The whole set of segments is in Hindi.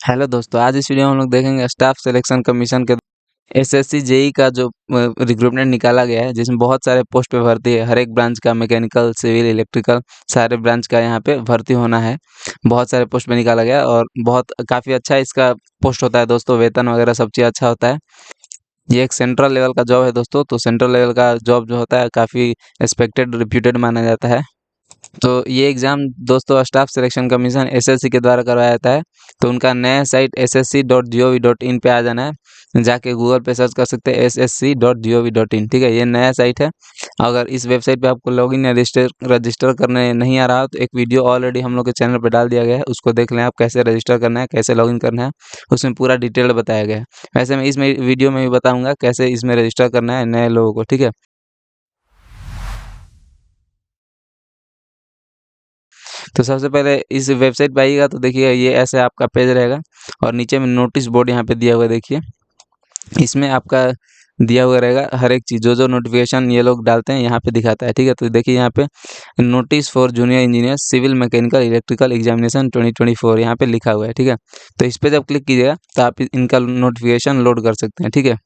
हेलो दोस्तों, आज इस वीडियो में हम लोग देखेंगे स्टाफ सिलेक्शन कमीशन के एसएससी जेई का जो रिक्रूटमेंट निकाला गया है, जिसमें बहुत सारे पोस्ट पे भर्ती है। हर एक ब्रांच का मैकेनिकल, सिविल, इलेक्ट्रिकल सारे ब्रांच का यहाँ पे भर्ती होना है। बहुत सारे पोस्ट पे निकाला गया है और बहुत काफ़ी अच्छा इसका पोस्ट होता है दोस्तों। वेतन वगैरह सब चीज़ अच्छा होता है। ये एक सेंट्रल लेवल का जॉब है दोस्तों। तो सेंट्रल लेवल का जॉब जो होता है काफ़ी रिस्पेक्टेड, रिप्यूटेड माना जाता है। तो ये एग्ज़ाम दोस्तों स्टाफ सिलेक्शन कमीशन एसएससी के द्वारा करवाया जाता है। तो उनका नया साइट ssc.gov.in पे आ जाना है। जाके गूगल पे सर्च कर सकते हैं ssc.gov.in। ठीक है, ये नया साइट है। अगर इस वेबसाइट पे आपको लॉगिन या रजिस्टर करने नहीं आ रहा हो तो एक वीडियो ऑलरेडी हम लोग के चैनल पे डाल दिया गया है, उसको देख लें आप कैसे रजिस्टर करना है, कैसे लॉगिन करना है। उसमें पूरा डिटेल बताया गया है। वैसे मैं इसमें वीडियो में भी बताऊँगा कैसे इसमें रजिस्टर करना है नए लोगों को। ठीक है, तो सबसे पहले इस वेबसाइट पे आइएगा तो देखिए ये ऐसे आपका पेज रहेगा और नीचे में नोटिस बोर्ड यहाँ पे दिया हुआ है। देखिए इसमें आपका दिया हुआ रहेगा हर एक चीज़, जो जो नोटिफिकेशन ये लोग डालते हैं यहाँ पे दिखाता है। ठीक है, तो देखिए यहाँ पे notice for junior engineer civil mechanical electrical examination 2024 यहाँ पे लिखा हुआ है। ठीक है, तो इस पे जब क्लिक कीजिएगा तो आप इनका नोटिफिकेशन लोड कर सकते हैं। ठीक है,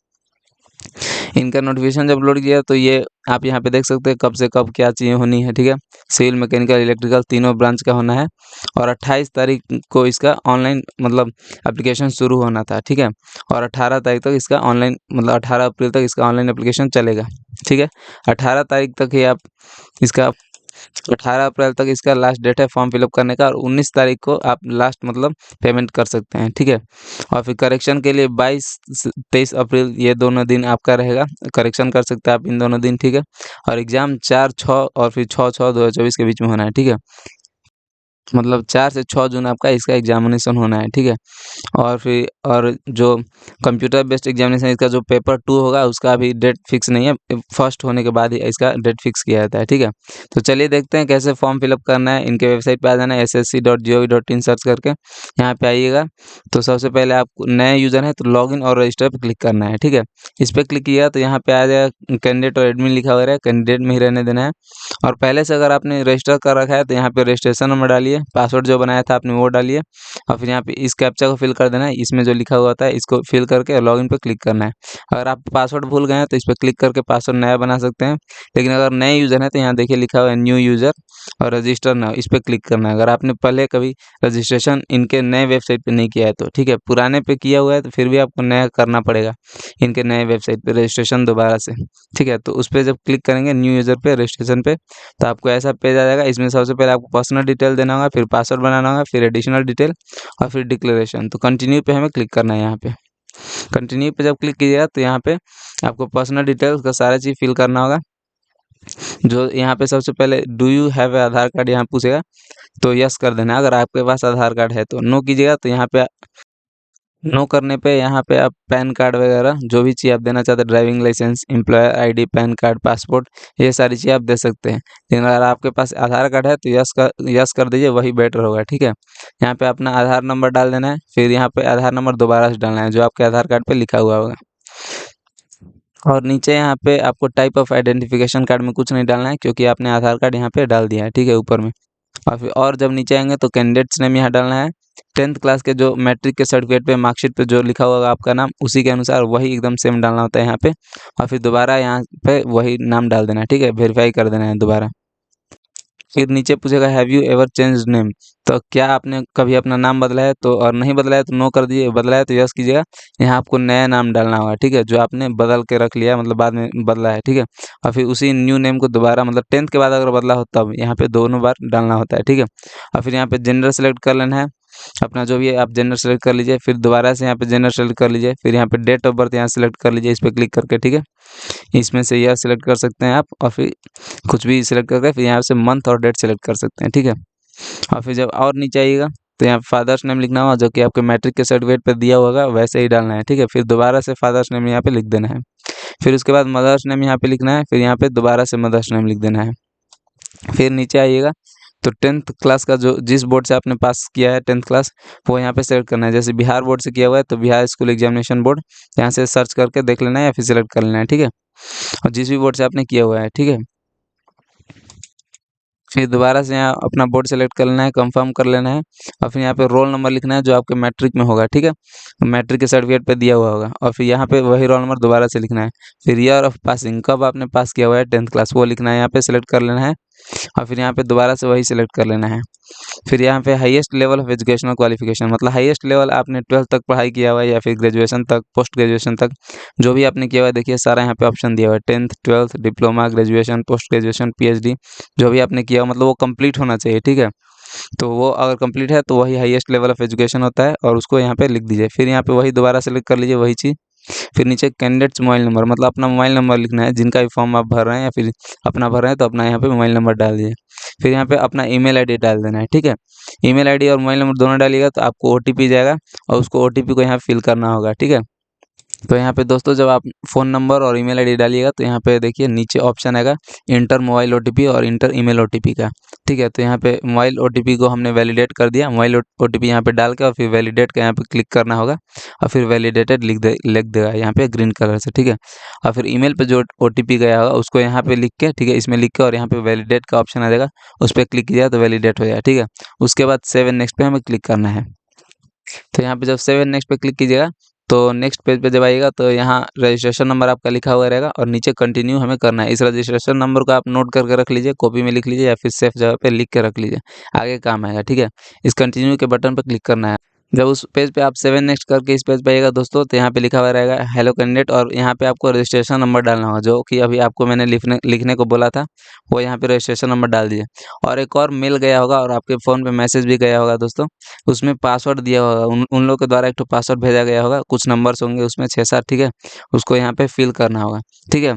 इनका नोटिफिकेशन जब लोड किया तो ये आप यहाँ पे देख सकते हैं कब से कब क्या चीज़ें होनी है। ठीक है, सिविल मैकेनिकल इलेक्ट्रिकल तीनों ब्रांच का होना है और 28 तारीख को इसका ऑनलाइन मतलब एप्लीकेशन शुरू होना था। ठीक है, और 18 तारीख तक इसका ऑनलाइन मतलब 18 अप्रैल तक इसका ऑनलाइन एप्लीकेशन चलेगा। ठीक है, 18 तारीख तक ही आप इसका 18 अप्रैल तक इसका लास्ट डेट है फॉर्म फिलअप करने का और 19 तारीख को आप लास्ट मतलब पेमेंट कर सकते हैं। ठीक है, और फिर करेक्शन के लिए 22-23 अप्रैल ये दोनों दिन आपका रहेगा, करेक्शन कर सकते हैं आप इन दोनों दिन। ठीक है, और एग्ज़ाम 4-6 और फिर 6-6-2024 के बीच में होना है। ठीक है, मतलब 4 से 6 जून आपका इसका एग्जामिनेशन होना है। ठीक है, और फिर और जो कंप्यूटर बेस्ड एग्जामिनेशन इसका जो पेपर 2 होगा उसका अभी डेट फिक्स नहीं है। फर्स्ट होने के बाद ही इसका डेट फिक्स किया जाता है। ठीक है, तो चलिए देखते हैं कैसे फॉर्म फिलअप करना है। इनके वेबसाइट पे आ जाना है ssc.gov.in सर्च करके यहाँ पे आइएगा। तो सबसे पहले आप नए यूज़र हैं तो लॉगिन और रजिस्टर पे क्लिक करना है। ठीक है, इस पर क्लिक किया तो यहाँ पे आ जाएगा कैंडिडेट और एडमिन लिखा हुआ है, कैंडिडेट में ही रहने देना है। और पहले से अगर आपने रजिस्टर कर रखा है तो यहाँ पे रजिस्ट्रेशन नंबर डालिए, पासवर्ड जो बनाया था आपने वो डालिए और फिर यहाँ पे इस कैप्चा को फिल कर देना है। इसमें जो लिखा हुआ होता है इसको फिल करके लॉगिन पे क्लिक करना है। अगर आप पासवर्ड भूल गए हैं तो इस पर क्लिक करके पासवर्ड नया बना सकते हैं। लेकिन अगर नए यूज़र हैं तो यहाँ देखिए लिखा हुआ है न्यू यूज़र और रजिस्टर नाउ, इस पर क्लिक करना है। अगर आपने पहले कभी रजिस्ट्रेशन इनके नए वेबसाइट पे नहीं किया है तो ठीक है, पुराने पे किया हुआ है तो फिर भी आपको नया करना पड़ेगा इनके नए वेबसाइट पे रजिस्ट्रेशन दोबारा से। ठीक है, तो उस पर जब क्लिक करेंगे न्यू यूज़र पे रजिस्ट्रेशन पे तो आपको ऐसा पेज आ जाएगा। इसमें सबसे पहले आपको पर्सनल डिटेल देना होगा, फिर पासवर्ड बनाना होगा, फिर एडिशनल डिटेल और फिर डिक्लेरेशन। तो कंटिन्यू पे हमें क्लिक करना है। यहाँ पे कंटिन्यू पे जब क्लिक कीजिएगा तो यहाँ पे आपको पर्सनल डिटेल्स का सारा चीज़ फिल करना होगा। जो यहाँ पे सबसे पहले do you have a Aadhaar card यहाँ पूछेगा तो यस कर देना है। अगर आपके पास आधार कार्ड है तो नो कीजिएगा। तो यहाँ पे नो करने पे यहाँ पे आप पैन कार्ड वगैरह जो भी चीज़ आप देना चाहते हैं, driving licence, employer ID, PAN card, passport, ये सारी चीज़ आप दे सकते हैं। लेकिन अगर आपके पास आधार कार्ड है तो यस कर दीजिए, वही बेटर होगा। ठीक है, यहाँ पे अपना आधार नंबर डाल देना है, फिर यहाँ पे आधार नंबर दोबारा से डालना है जो आपके आधार कार्ड पे लिखा हुआ होगा। और नीचे यहाँ पे आपको टाइप ऑफ आइडेंटिफिकेशन कार्ड में कुछ नहीं डालना है क्योंकि आपने आधार कार्ड यहाँ पे डाल दिया है। ठीक है, ऊपर में और जब नीचे आएंगे तो कैंडिडेट्स नेम यहाँ डालना है। 10th क्लास के जो मैट्रिक के सर्टिफिकेट पे मार्कशीट पे जो लिखा होगा आपका नाम उसी के अनुसार वही एकदम सेम डालना होता है यहाँ पे। और फिर दोबारा यहाँ पे वही नाम डाल देना है। ठीक है, वेरीफाई कर देना है दोबारा। फिर नीचे पूछेगा have you ever change name, तो क्या आपने कभी अपना नाम बदला है तो, और नहीं बदला है तो नो कर दीजिए, बदला है तो यस कीजिएगा। यहाँ आपको नया नाम डालना होगा। ठीक है, जो आपने बदल के रख लिया मतलब बाद में बदला है। ठीक है, और फिर उसी न्यू नेम को दोबारा मतलब 10th के बाद अगर बदला हो तब यहाँ पे दोनों बार डालना होता है। ठीक है, और फिर यहाँ पे जेंडर सेलेक्ट कर लेना है अपना, जो भी है आप जेंडर सेलेक्ट कर लीजिए। फिर दोबारा से यहाँ पे जेंडर सेलेक्ट कर लीजिए, फिर यहाँ पे डेट ऑफ बर्थ यहाँ सेलेक्ट कर लीजिए इस पर क्लिक करके। ठीक है, इसमें से यह सेलेक्ट कर सकते हैं आप और फिर कुछ भी सिलेक्ट करके फिर यहाँ से मंथ और डेट सेलेक्ट कर सकते हैं। ठीक है, और फिर जब और नीचे आइएगा तो यहाँ फादर्स नेम लिखना होगा जो कि आपके मैट्रिक के सर्टिफिकेट पे दिया होगा वैसे ही डालना है। ठीक है, फिर दोबारा से फादर्स नेम यहाँ पे लिख देना है। फिर उसके बाद मदर्स नेम यहाँ पे लिखना है, फिर यहाँ पे दोबारा से मदर्स नेम लिख देना है। फिर नीचे आइएगा तो 10th क्लास का जो जिस बोर्ड से आपने पास किया है 10th क्लास वो यहाँ पे सेलेक्ट करना है। जैसे बिहार बोर्ड से किया हुआ है तो बिहार स्कूल एग्जामिनेशन बोर्ड यहाँ से सर्च करके देख लेना है या फिर सेलेक्ट कर लेना है। ठीक है, और जिस भी बोर्ड से आपने किया हुआ है। ठीक है, फिर दोबारा से यहाँ अपना बोर्ड सेलेक्ट कर लेना है, कंफर्म कर लेना है और फिर यहाँ पे रोल नंबर लिखना है जो आपके मैट्रिक में होगा, ठीक है, मैट्रिक के सर्टिफिकेट पे दिया हुआ होगा और फिर यहाँ पे वही रोल नंबर दोबारा से लिखना है। फिर ईयर ऑफ पासिंग, कब आपने पास किया हुआ है 10th क्लास, वो लिखना है, यहाँ पे सेलेक्ट कर लेना है और फिर यहाँ पे दोबारा से वही सेलेक्ट कर लेना है। फिर यहाँ पे highest level of educational qualification, मतलब हाईएस्ट लेवल आपने 12th तक पढ़ाई किया हुआ है या फिर ग्रेजुएशन तक, पोस्ट ग्रेजुएशन तक, जो भी आपने किया हुआ है, देखिए सारा यहाँ पे ऑप्शन दिया हुआ है, 10th 12th diploma, graduation, post graduation, PhD, जो भी आपने किया हो, मतलब वो कंप्लीट होना चाहिए, ठीक है। तो वो अगर कंप्लीट है तो वही हाईएस्ट लेवल ऑफ एजुकेशन होता है और उसको यहाँ पे लिख दीजिए। फिर यहाँ पे वही दोबारा सेलेक्ट कर लीजिए वही चीज़। फिर नीचे कैंडिडेट्स मोबाइल नंबर, मतलब अपना मोबाइल नंबर लिखना है, जिनका भी फॉर्म आप भर रहे हैं या फिर अपना भर रहे हैं तो अपना यहाँ पे मोबाइल नंबर डाल दीजिए। फिर यहाँ पे अपना ईमेल आईडी डाल देना है, ठीक है। ईमेल आईडी और मोबाइल नंबर दोनों डालिएगा तो आपको ओटीपी जाएगा और उसको ओटीपी को यहाँ फिल करना होगा, ठीक है। तो यहाँ पे दोस्तों जब आप फ़ोन नंबर और ईमेल आईडी डालिएगा तो यहाँ पे देखिए नीचे ऑप्शन आएगा इंटर मोबाइल ओटीपी और इंटर ईमेल ओटीपी का, ठीक है। तो यहाँ पे मोबाइल ओटीपी को हमने वैलिडेट कर दिया, मोबाइल ओटीपी यहाँ पे डाल के और फिर वैलिडेट का यहाँ पे क्लिक करना होगा और फिर वैलिडेटेड लिख देगा यहाँ पे ग्रीन कलर से, ठीक है। और फिर ईमेल पे जो ओटीपी गया होगा उसको यहाँ पे लिख के, ठीक है, इसमें लिख के और यहाँ पे वैलिडेट का ऑप्शन आ जाएगा, उस पर क्लिक किया तो वैलिडेट हो जाएगा, ठीक है। उसके बाद सेव एंड नेक्स्ट पे हमें क्लिक करना है। तो यहाँ पे जब सेव एंड नेक्स्ट पे क्लिक कीजिएगा तो नेक्स्ट पेज पे जब आइएगा तो यहाँ रजिस्ट्रेशन नंबर आपका लिखा हुआ रहेगा और नीचे कंटिन्यू हमें करना है। इस रजिस्ट्रेशन नंबर को आप नोट करके रख लीजिए, कॉपी में लिख लीजिए या फिर सेफ जगह पे लिख के रख लीजिए, आगे काम आएगा, ठीक है। इस कंटिन्यू के बटन पर क्लिक करना है। जब उस पेज पे आप 7 नेक्स्ट करके इस पेज पे आइएगा दोस्तों तो यहाँ पे लिखा हुआ रहेगा हेलो कैंडिडेट और यहाँ पे आपको रजिस्ट्रेशन नंबर डालना होगा, जो कि अभी आपको मैंने लिखने को बोला था, वो यहाँ पे रजिस्ट्रेशन नंबर डाल दीजिए। और एक और मेल गया होगा और आपके फ़ोन पे मैसेज भी गया होगा दोस्तों, उसमें पासवर्ड दिया होगा, उन लोग के द्वारा एक तो पासवर्ड भेजा गया होगा, कुछ नंबर्स होंगे उसमें 6-7, ठीक है। उसको यहाँ पे फिल करना होगा, ठीक है।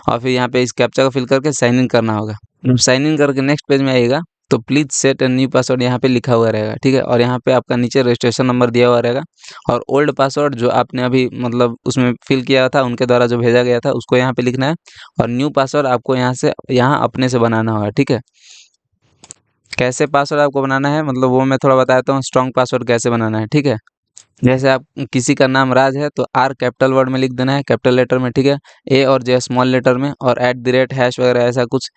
और फिर यहाँ पे इस कैप्चा को फिल करके साइन इन करना होगा। साइन इन करके नेक्स्ट पेज में आइएगा तो please set a new password यहाँ पे लिखा हुआ रहेगा, ठीक है। और यहाँ पे आपका नीचे रजिस्ट्रेशन नंबर दिया हुआ रहेगा और ओल्ड पासवर्ड जो आपने अभी मतलब उसमें फिल किया था उनके द्वारा जो भेजा गया था उसको यहाँ पे लिखना है और न्यू पासवर्ड आपको यहाँ अपने से बनाना होगा, ठीक है। कैसे पासवर्ड आपको बनाना है मतलब वो मैं थोड़ा बताता हूँ, स्ट्रॉन्ग पासवर्ड कैसे बनाना है, ठीक है। जैसे आप किसी का नाम राज है तो आर कैपिटल वर्ड में लिख देना है, कैपिटल लेटर में, ठीक है। ए और जे स्मॉल लेटर में और @ हैश वगैरह ऐसा कुछ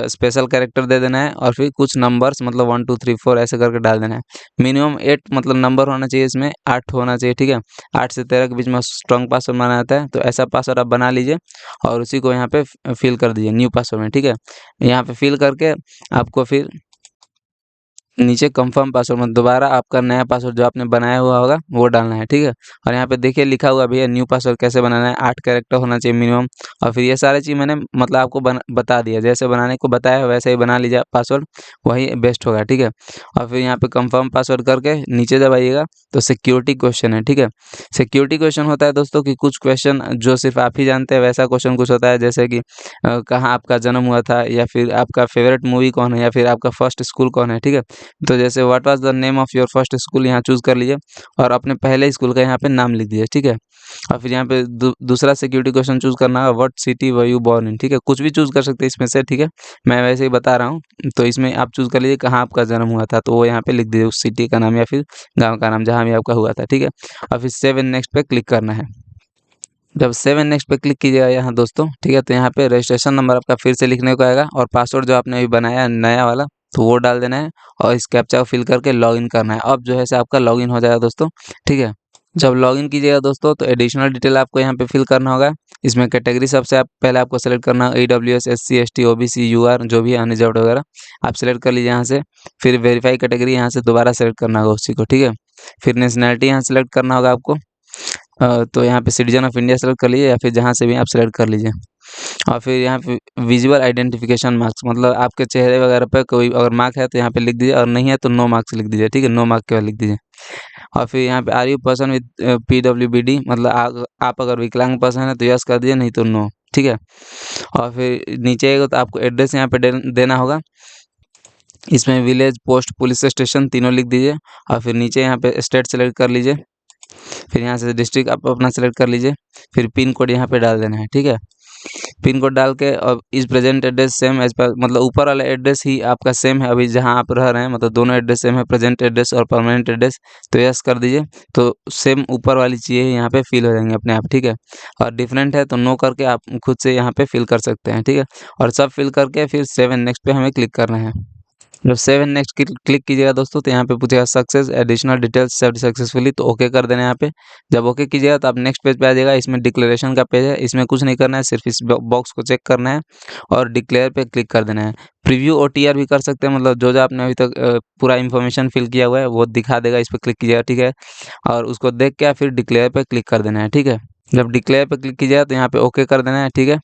स्पेशल कैरेक्टर दे देना है और फिर कुछ नंबर्स मतलब 1 2 3 4 ऐसे करके डाल देना है। मिनिमम 8 मतलब नंबर होना चाहिए, इसमें 8 होना चाहिए, ठीक है। 8 से 13 के बीच में स्ट्रॉन्ग पासवर्ड बनाना आता है, तो ऐसा पासवर्ड आप बना लीजिए और उसी को यहाँ पे फिल कर दीजिए न्यू पासवर्ड में, ठीक है। यहाँ पे फिल करके आपको फिर नीचे कंफर्म पासवर्ड में दोबारा आपका नया पासवर्ड जो आपने बनाया हुआ होगा वो डालना है, ठीक है। और यहाँ पे देखिए लिखा हुआ भैया न्यू पासवर्ड कैसे बनाना है, 8 कैरेक्टर होना चाहिए मिनिमम। और फिर ये सारी चीज़ मैंने मतलब आपको बता दिया, जैसे बनाने को बताया वैसे ही बना लीजिए पासवर्ड, वही बेस्ट होगा, ठीक है। और फिर यहाँ पे कंफर्म पासवर्ड करके नीचे जब आइएगा तो सिक्योरिटी क्वेश्चन है, ठीक है। सिक्योरिटी क्वेश्चन होता है दोस्तों कि कुछ क्वेश्चन जो सिर्फ आप ही जानते हैं वैसा क्वेश्चन कुछ होता है, जैसे कि कहाँ आपका जन्म हुआ था या फिर आपका फेवरेट मूवी कौन है या फिर आपका फर्स्ट स्कूल कौन है, ठीक है। तो जैसे what was the name of your first school यहाँ चूज़ कर लीजिए और अपने पहले स्कूल का यहाँ पे नाम लिख दीजिए, ठीक है। और फिर यहाँ पे दूसरा सिक्योरिटी क्वेश्चन चूज़ करना है, what city were you born in, ठीक है। कुछ भी चूज़ कर सकते हैं इसमें से, ठीक है। मैं वैसे ही बता रहा हूँ, तो इसमें आप चूज़ कर लीजिए कहाँ आपका जन्म हुआ था, तो वो यहाँ पे लिख दीजिए उस सिटी का नाम या फिर गाँव का नाम जहाँ भी आपका हुआ था, ठीक है। और फिर सेव एंड नेक्स्ट पे क्लिक करना है। जब सेव एंड नेक्स्ट पे क्लिक कीजिएगा यहाँ दोस्तों, ठीक है, तो यहाँ पे रजिस्ट्रेशन नंबर आपका फिर से लिखने को आएगा और पासवर्ड जो आपने अभी बनाया है नया वाला तो वो डाल देना है और इस कैप्चा को फिल करके लॉगिन करना है। अब जो है से आपका लॉगिन हो जाएगा दोस्तों, ठीक है। जब लॉगिन कीजिएगा दोस्तों तो एडिशनल डिटेल आपको यहाँ पे फिल करना होगा। इसमें कैटेगरी सबसे आप पहले आपको सेलेक्ट करना होगा, EWS SC ST OBC UR जो भी है अनरिजर्व्ड वगैरह आप सेलेक्ट कर लीजिए यहाँ से। फिर वेरीफाई कैटेगरी यहाँ से दोबारा सेलेक्ट करना होगा उसी को, ठीक है। फिर नेशनैलिटी यहाँ सेलेक्ट करना होगा आपको, तो यहाँ पे सिटीजन ऑफ इंडिया सेलेक्ट कर लीजिए या फिर जहाँ से भी आप सेलेक्ट कर लीजिए। और फिर यहाँ पे विजुअल आइडेंटिफिकेशन मार्क्स मतलब आपके चेहरे वगैरह पे कोई अगर मार्क है तो यहाँ पे लिख दीजिए और नहीं है तो नो मार्क्स लिख दीजिए, ठीक है, नो मार्क केवल लिख दीजिए। और फिर यहाँ पे are you person with PWBD मतलब आप अगर विकलांग पर्सन है तो यस कर दीजिए, नहीं तो नो, ठीक है। और फिर नीचे आएगा तो आपको एड्रेस यहाँ पे देना होगा, इसमें विलेज पोस्ट पुलिस स्टेशन तीनों लिख दीजिए। और फिर नीचे यहाँ पे स्टेट सेलेक्ट कर लीजिए, फिर यहाँ से डिस्ट्रिक्ट आप अपना सेलेक्ट कर लीजिए, फिर पिन कोड यहाँ पे डाल देना है, ठीक है। पिन कोड डाल के और इस present address same as per मतलब ऊपर वाला एड्रेस ही आपका सेम है अभी जहाँ आप रह रहे हैं, मतलब दोनों एड्रेस सेम है, प्रेजेंट एड्रेस और परमानेंट एड्रेस, तो यस कर दीजिए। तो सेम ऊपर वाली चीज़ें यहाँ पे फिल हो जाएंगी अपने आप, ठीक है। और डिफरेंट है तो नो करके आप खुद से यहाँ पे फिल कर सकते हैं, ठीक है। और सब फिल करके फिर सेव एंड नेक्स्ट पे हमें क्लिक करना है। जब सेव एंड नेक्स्ट क्लिक कीजिएगा दोस्तों, तो यहाँ पे पूछेगा success additional details saved successfully, तो ओके कर देना है यहाँ पे। जब ओके कीजिएगा तो आप नेक्स्ट पेज पे आ जाएगा। इसमें डिक्लेरेशन का पेज है, इसमें कुछ नहीं करना है, सिर्फ इस बॉक्स को चेक करना है और डिक्लेयर पे क्लिक कर देना है। प्रीव्यू OTR भी कर सकते हैं, मतलब जो जो आपने अभी तक पूरा इन्फॉर्मेशन फिल किया हुआ है वो दिखा देगा। इस पर क्लिक कीजिएगा, ठीक है, और उसको देख के फिर डिक्लेयर पे क्लिक कर देना है, ठीक है। जब डिक्लेयर पे क्लिक कीजिएगा तो यहाँ पे ओके कर देना है, ठीक है।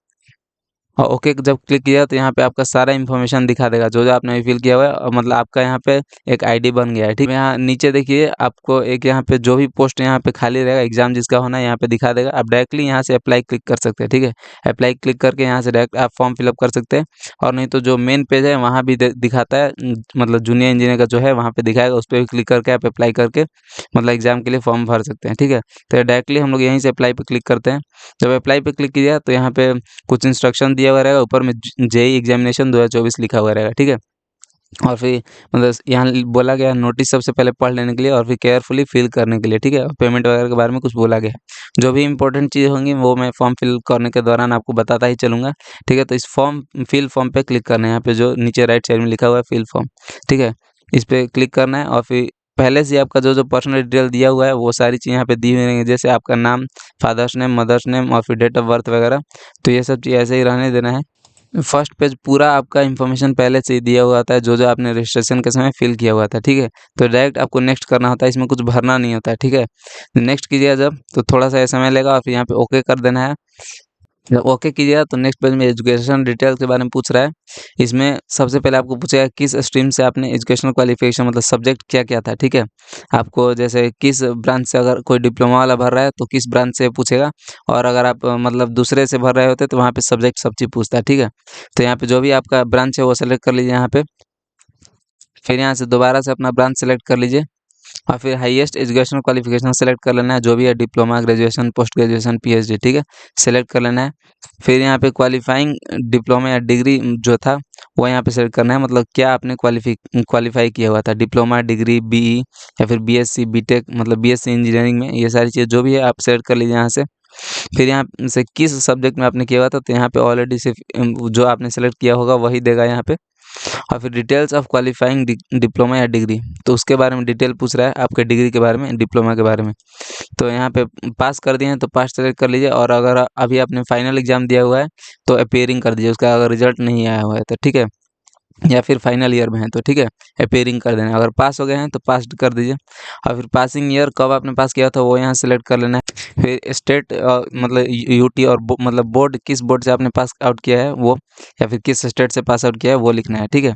और ओके जब क्लिक किया तो यहाँ पे आपका सारा इन्फॉर्मेशन दिखा देगा, जो जो आपने फिल किया हुआ है, और मतलब आपका यहाँ पे एक आईडी बन गया है, ठीक है। यहाँ नीचे देखिए आपको एक यहाँ पे जो भी पोस्ट यहाँ पे खाली रहेगा, एग्जाम जिसका होना है यहाँ पे दिखा देगा। आप डायरेक्टली यहाँ से अप्लाई क्लिक कर सकते हैं, ठीक है। अप्लाई क्लिक करके यहाँ से डायरेक्ट आप फॉर्म फिलअप कर सकते हैं, और नहीं तो जो मेन पेज है वहाँ भी दिखाता है, मतलब जूनियर इंजीनियर का जो है वहाँ पे दिखाएगा, उस पर भी क्लिक करके आप अप्लाई करके मतलब एग्जाम के लिए फॉर्म भर सकते हैं, ठीक है। तो डायरेक्टली हम लोग यहीं से अप्लाई पे क्लिक करते हैं। जब अप्लाई पे क्लिक किया तो यहाँ पे कुछ इंस्ट्रक्शन दिया हुआ रहेगा, ऊपर में जेई एग्जामिनेशन 2024 लिखा हुआ रहेगा, ठीक है। और फिर मतलब यहाँ बोला गया नोटिस सबसे पहले पढ़ लेने के लिए और फिर केयरफुली फिल करने के लिए, ठीक है। पेमेंट वगैरह के बारे में कुछ बोला गया है। जो भी इंपॉर्टेंट चीज़ होंगी वो मैं फॉर्म फिल करने के दौरान आपको बताता ही चलूँगा, ठीक है। तो इस फिल फॉर्म पे क्लिक करना है, यहाँ पे जो नीचे राइट साइड में लिखा हुआ है फिल फॉर्म, ठीक है, इस पर क्लिक करना है। और फिर पहले से आपका जो जो पर्सनल डिटेल दिया हुआ है वो सारी चीज़ यहाँ पे दी हुई रहेंगी, जैसे आपका नाम, फादर्स नेम, मदर्स नेम और फिर डेट ऑफ बर्थ वगैरह। तो ये सब चीज़ ऐसे ही रहने देना है। फर्स्ट पेज पूरा आपका इन्फॉर्मेशन पहले से ही दिया हुआ था, जो जो आपने रजिस्ट्रेशन के समय फिल किया हुआ था, ठीक है। तो डायरेक्ट आपको नेक्स्ट करना होता है, इसमें कुछ भरना नहीं होता है, ठीक है। नेक्स्ट कीजिएगा जब, तो थोड़ा सा समय लेगा और फिर यहाँ पे ओके कर देना है। जब ओके कीजिएगा तो नेक्स्ट पेज में एजुकेशन डिटेल्स के बारे में पूछ रहा है। इसमें सबसे पहले आपको पूछेगा किस स्ट्रीम से आपने एजुकेशनल क्वालिफिकेशन, मतलब सब्जेक्ट क्या क्या था, ठीक है। आपको जैसे किस ब्रांच से, अगर कोई डिप्लोमा वाला भर रहा है तो किस ब्रांच से पूछेगा, और अगर आप मतलब दूसरे से भर रहे होते तो वहाँ पे सब्जेक्ट सब चीज़ पूछता है, ठीक है। तो यहाँ पे जो भी आपका ब्रांच है वो सेलेक्ट कर लीजिए यहाँ पे। फिर यहाँ से दोबारा से अपना ब्रांच सेलेक्ट कर लीजिए, और फिर हाईएस्ट एजुकेशनल क्वालिफिकेशन सेलेक्ट कर लेना है, जो भी है diploma, graduation, post graduation, PhD, ठीक है, सेलेक्ट कर लेना है। फिर यहाँ पे क्वालिफाइंग डिप्लोमा या डिग्री जो था वो यहाँ पे सेलेक्ट करना है, मतलब क्या आपने क्वालिफाई किया हुआ था, डिप्लोमा, डिग्री, BE या फिर BSc, BTech, मतलब BSc इंजीनियरिंग में, ये सारी चीज़ जो भी है आप सेलेक्ट कर लीजिए यहाँ से। फिर यहाँ से किस सब्जेक्ट में आपने किया हुआ था, तो यहाँ पे ऑलरेडी सिर्फ जो आपने सेलेक्ट किया होगा वही देगा यहाँ पे। और फिर डिटेल्स ऑफ क्वालिफाइंग डिप्लोमा या डिग्री, तो उसके बारे में डिटेल पूछ रहा है, आपके डिग्री के बारे में, डिप्लोमा के बारे में। तो यहाँ पे पास कर दिए हैं तो पास सेलेक्ट कर लीजिए, और अगर अभी आपने फाइनल एग्जाम दिया हुआ है तो अपेयरिंग कर दीजिए, उसका अगर रिजल्ट नहीं आया हुआ है तो, ठीक है, या फिर फाइनल ईयर में है तो, ठीक है, अपेयरिंग कर देना। अगर पास हो गए हैं तो पास कर दीजिए, और फिर पासिंग ईयर कब आपने पास किया था वो यहाँ सेलेक्ट कर लेना है। फिर स्टेट मतलब UT और मतलब बोर्ड, किस बोर्ड से आपने पास आउट किया है वो, या फिर किस स्टेट से पास आउट किया है वो लिखना है, ठीक है।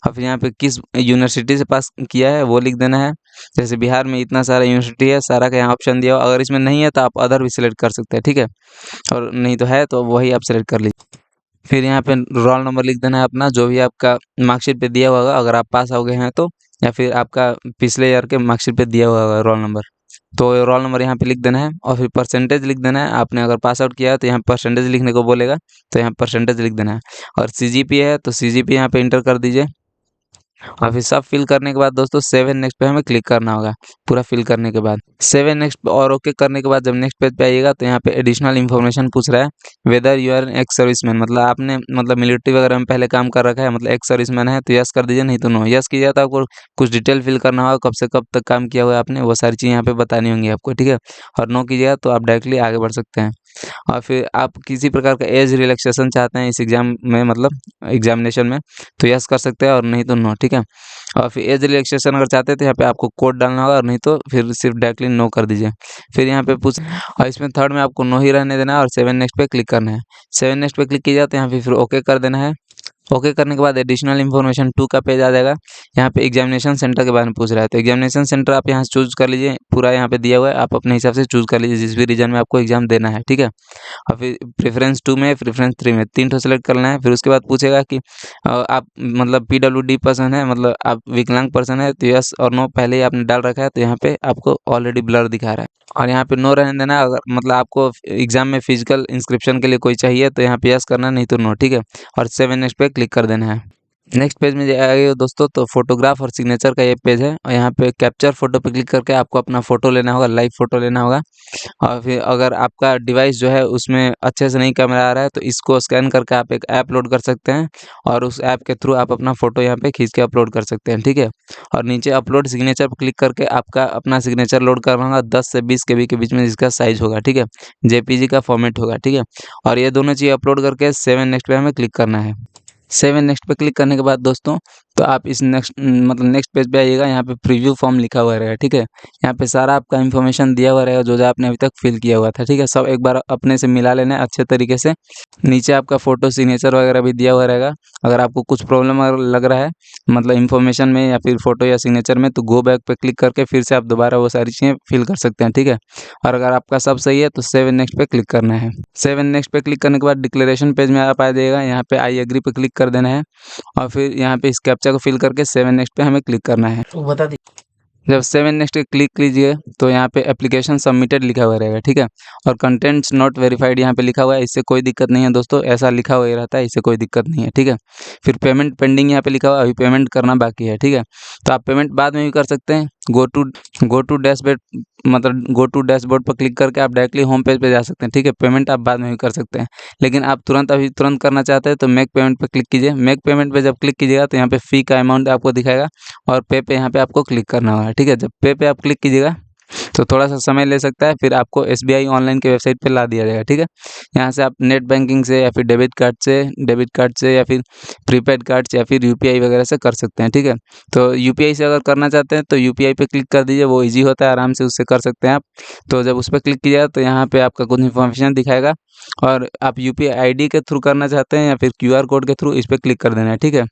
और फिर यहाँ पे किस यूनिवर्सिटी से पास किया है वो लिख देना है। जैसे बिहार में इतना सारा यूनिवर्सिटी है, सारा का यहाँ ऑप्शन दिया हो, अगर इसमें नहीं है तो आप अदर भी सिलेक्ट कर सकते हैं, ठीक है, और नहीं तो है तो वही आप सिलेक्ट कर लीजिए। फिर यहाँ पे रोल नंबर लिख देना है अपना, जो भी आपका मार्कशीट पे दिया हुआ होगा, अगर आप पास हो गए हैं तो, या फिर आपका पिछले ईयर के मार्कशीट पे दिया हुआ होगा रोल नंबर, तो रोल नंबर यहाँ पे लिख देना है। और फिर परसेंटेज लिख देना है, आपने अगर पास आउट किया है तो यहाँ परसेंटेज लिखने को बोलेगा, तो यहाँ परसेंटेज लिख देना है। और CGPA है तो CGPA यहाँ पे इंटर कर दीजिए। और फिर सब फिल करने के बाद दोस्तों 7 नेक्स्ट पे हमें क्लिक करना होगा। पूरा फिल करने के बाद 7 नेक्स्ट और ओके करने के बाद जब नेक्स्ट पेज पे आइएगा तो यहाँ पे एडिशनल इन्फॉर्मेशन पूछ रहा है, whether you are ex serviceman, मतलब आपने मतलब मिलिट्री वगैरह में पहले काम कर रखा है, मतलब एक्स सर्विसमैन है तो यस कर दीजिए, नहीं तो नो। यस कीजिए तो आपको कुछ डिटेल फिल करना होगा, कब से कब तक काम किया हुआ है आपने, वो सारी चीज़ यहाँ पे बतानी होंगी आपको, ठीक है। और नो कीजिएगा तो आप डायरेक्टली आगे बढ़ सकते हैं। और फिर आप किसी प्रकार का एज रिलैक्सेशन चाहते हैं इस एग्जाम में, मतलब एग्जामिनेशन में, तो यस कर सकते हैं, और नहीं तो नो, ठीक है। और फिर एज रिलैक्सेशन अगर चाहते हैं तो यहाँ पे आपको कोड डालना होगा, और नहीं तो फिर सिर्फ डायरेक्टली नो कर दीजिए। फिर यहाँ पे पूछ, और इसमें थर्ड में आपको नो ही रहने देना है और 7 नेक्स्ट पे क्लिक करना है। 7 नेक्स्ट पे क्लिक किया तो यहाँ पे फिर ओके कर देना है। ओके करने के बाद एडिशनल इन्फॉर्मेशन 2 का पेज आ जाएगा। यहाँ पे एग्जामिनेशन सेंटर के बारे में पूछ रहा है, तो एग्जामिनेशन सेंटर आप यहाँ से चूज़ कर लीजिए, पूरा यहाँ पे दिया हुआ है, आप अपने हिसाब से चूज़ कर लीजिए जिस भी रीजन में आपको एग्जाम देना है, ठीक है। और फिर प्रेफरेंस 2 में, प्रेफरेंस 3 में 3 ठो सेलेक्ट करना है। फिर उसके बाद पूछेगा कि आप मतलब PWD पर्सन है, मतलब आप विकलांग पर्सन है, तो यस और नो पहले ही आपने डाल रखा है, तो यहाँ पे आपको ऑलरेडी ब्लर दिखा रहा है। और यहाँ पे नो रहने देना है, अगर मतलब आपको एग्जाम में फिजिकल इंस्क्रिप्शन के लिए कोई चाहिए तो यहाँ पे यस करना, नहीं तो नो, ठीक है। और 7 नेक्स्ट पे क्लिक कर देना है। नेक्स्ट पेज में आएगा दोस्तों, तो फोटोग्राफ और सिग्नेचर का ये पेज है और यहाँ पे कैप्चर फोटो पे क्लिक करके आपको अपना फोटो लेना होगा, लाइव फोटो लेना होगा। और फिर अगर आपका डिवाइस जो है उसमें अच्छे से नहीं कैमरा आ रहा है तो इसको स्कैन करके आप एक ऐप लोड कर सकते हैं और उस ऐप के थ्रू आप अपना फोटो यहाँ पे खींच के अपलोड कर सकते हैं, ठीक है। और नीचे अपलोड सिग्नेचर पर क्लिक करके आपका अपना सिग्नेचर लोड करना होगा 10 से 20 KB के बीच में जिसका साइज होगा, ठीक है। JPG का फॉर्मेट होगा, ठीक है। और ये दोनों चीज़ अपलोड करके सेव एंड नेक्स्ट पे हमें क्लिक करना है। सेव एंड नेक्स्ट पे क्लिक करने के बाद दोस्तों, तो आप इस नेक्स्ट पेज पे आइएगा। यहाँ पे प्रीव्यू फॉर्म लिखा हुआ रहेगा, ठीक है। यहाँ पे सारा आपका इन्फॉर्मेशन दिया हुआ रहेगा जो जो आपने अभी तक फिल किया हुआ था, ठीक है। सब एक बार अपने से मिला लेना है अच्छे तरीके से। नीचे आपका फोटो सिग्नेचर वगैरह भी दिया हुआ रहेगा। अगर आपको कुछ प्रॉब्लम अगर लग रहा है मतलब इन्फॉर्मेशन में या फिर फोटो या सिग्नेचर में, तो गो बैक पे क्लिक करके फिर से आप दोबारा वो सारी चीज़ें फिल कर सकते हैं, ठीक है। और अगर आपका सब सही है तो सेव एंड नेक्स्ट पे क्लिक करना है। सेव एंड नेक्स्ट पे क्लिक करने के बाद डिक्लेरेशन पेज में आप आ जाइएगा। यहाँ पे आई एग्री पे क्लिक कर देना है और फिर यहाँ पे इस कैप्चा को फिल करके सेव एंड नेक्स्ट पे हमें क्लिक करना है। तो बता दी। जब सेव एंड नेक्स्ट पे क्लिक कीजिए तो यहाँ पे एप्लीकेशन सबमिटेड लिखा हुआ रहेगा, ठीक है। और कंटेंट्स नॉट वेरीफाइड यहाँ पे लिखा हुआ है, इससे कोई दिक्कत नहीं है दोस्तों, ऐसा लिखा हुआ ही रहता है, इससे कोई दिक्कत नहीं है, ठीक है। फिर पेमेंट पेंडिंग यहाँ पे लिखा हुआ है, अभी पेमेंट करना बाकी है, ठीक है। तो आप पेमेंट बाद में भी कर सकते हैं। गो टू डैशबोर्ड मतलब गो टू डैशबोर्ड पर क्लिक करके आप डायरेक्टली होम पेज पे जा सकते हैं, ठीक है। पेमेंट आप बाद में भी कर सकते हैं, लेकिन आप अभी तुरंत करना चाहते हैं तो मेक पेमेंट पे क्लिक कीजिए। मेक पेमेंट पे जब क्लिक कीजिएगा तो यहाँ पे फ़ी का अमाउंट आपको दिखाएगा और पे पे यहाँ पे आपको क्लिक करना होगा, ठीक है। जब पे आप क्लिक कीजिएगा तो थोड़ा सा समय ले सकता है, फिर आपको SBI ऑनलाइन के वेबसाइट पे ला दिया जाएगा, ठीक है। यहाँ से आप नेट बैंकिंग से या फिर डेबिट कार्ड से या फिर प्रीपेड कार्ड से या फिर UPI वगैरह से कर सकते हैं, ठीक है। तो UPI से अगर करना चाहते हैं तो UPI पे क्लिक कर दीजिए, वो ईजी होता है, आराम से उससे कर सकते हैं आप। तो जब उस पर क्लिक कीजिएगा तो यहाँ पे आपका कुछ इन्फॉर्मेशन दिखाएगा और आप UPI ID के थ्रू करना चाहते हैं या फिर QR कोड के थ्रू, इस पर क्लिक कर देना है, ठीक है।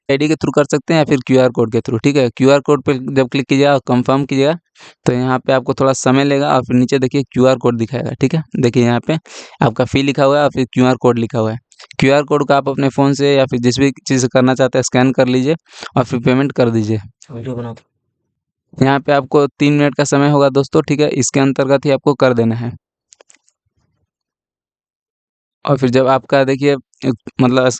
ID के थ्रू कर सकते हैं या फिर QR कोड के थ्रू, ठीक है। QR कोड पे जब क्लिक कीजिएगा और कंफर्म कीजिएगा तो यहाँ पे आपको थोड़ा समय लेगा और फिर नीचे देखिए QR कोड दिखाएगा, ठीक है। देखिए यहाँ पे आपका फ़ी लिखा हुआ है और फिर QR कोड लिखा हुआ है। QR कोड को आप अपने फ़ोन से या फिर जिस भी चीज़ से करना चाहते हैं स्कैन कर लीजिए और फिर पेमेंट कर दीजिए। वीडियो बना दो। यहाँ पे आपको 3 मिनट का समय होगा दोस्तों, ठीक है। इसके अंतर्गत ही आपको कर देना है। और फिर जब आपका देखिए मतलब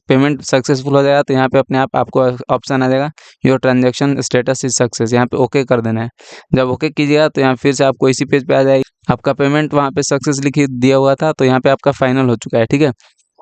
पेमेंट सक्सेसफुल हो जाएगा तो यहाँ पे अपने आप आपको ऑप्शन आ जाएगा, your transaction status is success. यहाँ पे ओके कर देना है। जब ओके कीजिएगा तो यहाँ फिर से आपको इसी पेज पे आ जाएगी। आपका पेमेंट वहाँ पे सक्सेस लिखी दिया हुआ था तो यहाँ पे आपका फाइनल हो चुका है, ठीक है।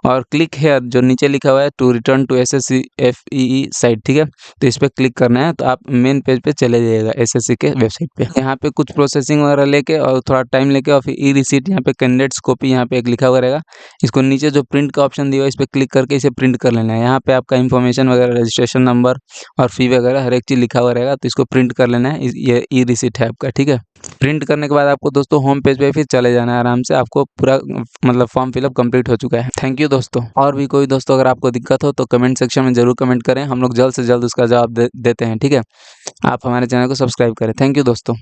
और क्लिक हेयर जो नीचे लिखा हुआ है to return to SSC FEE site, ठीक है। तो इस पर क्लिक करना है तो आप मेन पेज पे चले जाइएगा SSC के वेबसाइट पे। यहाँ पे कुछ प्रोसेसिंग वगैरह लेके और थोड़ा टाइम लेके और फिर E-रिसीट यहाँ पे कैंडिडेट्स कॉपी यहाँ पे एक लिखा हुआ रहेगा। इसको नीचे जो प्रिंट का ऑप्शन दिया हुआ है इस पर क्लिक करके इसे प्रिंट कर लेना है। यहाँ पे आपका इन्फॉर्मेशन वगैरह रजिस्ट्रेशन नंबर और फ़ी वगैरह हर एक चीज़ लिखा हुआ रहेगा, तो इसको प्रिंट कर लेना है। ये E-रिसीट है आपका, ठीक है। प्रिंट करने के बाद आपको दोस्तों होम पेज पे फिर चले जाना है आराम से। आपको पूरा मतलब फॉर्म फिलअप कंप्लीट हो चुका है। थैंक यू दोस्तों। और भी कोई दोस्तों अगर आपको दिक्कत हो तो कमेंट सेक्शन में ज़रूर कमेंट करें, हम लोग जल्द से जल्द उसका जवाब देते हैं, ठीक है। आप हमारे चैनल को सब्सक्राइब करें। थैंक यू दोस्तों।